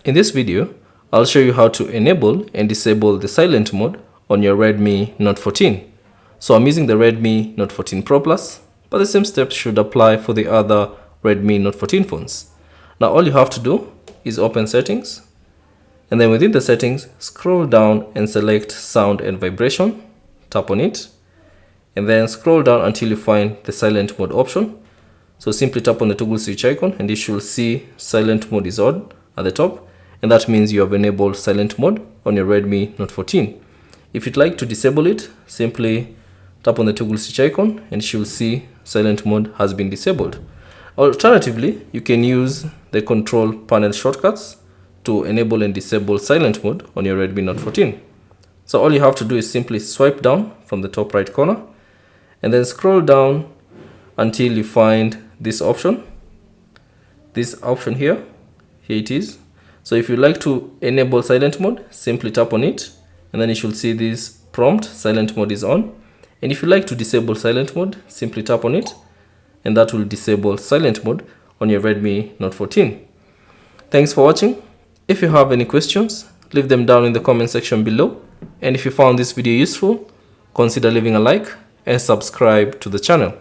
In this video, I'll show you how to enable and disable the silent mode on your Redmi Note 14. So I'm using the Redmi Note 14 Pro Plus, but the same steps should apply for the other Redmi Note 14 phones. Now all you have to do is open settings, and then within the settings, scroll down and select sound and vibration, tap on it, and then scroll down until you find the silent mode option. So simply tap on the toggle switch icon and you should see silent mode is on at the top, and that means you have enabled silent mode on your Redmi Note 14. If you'd like to disable it, simply tap on the toggle switch icon and you should see silent mode has been disabled. Alternatively, you can use the control panel shortcuts to enable and disable silent mode on your Redmi Note 14. So all you have to do is simply swipe down from the top right corner and then scroll down until you find this option. This option here it is. So if you like to enable silent mode, simply tap on it and then you should see this prompt, silent mode is on. And if you like to disable silent mode, simply tap on it and that will disable silent mode on your Redmi Note 14. Thanks for watching. If you have any questions, leave them down in the comment section below. And if you found this video useful, consider leaving a like and subscribe to the channel.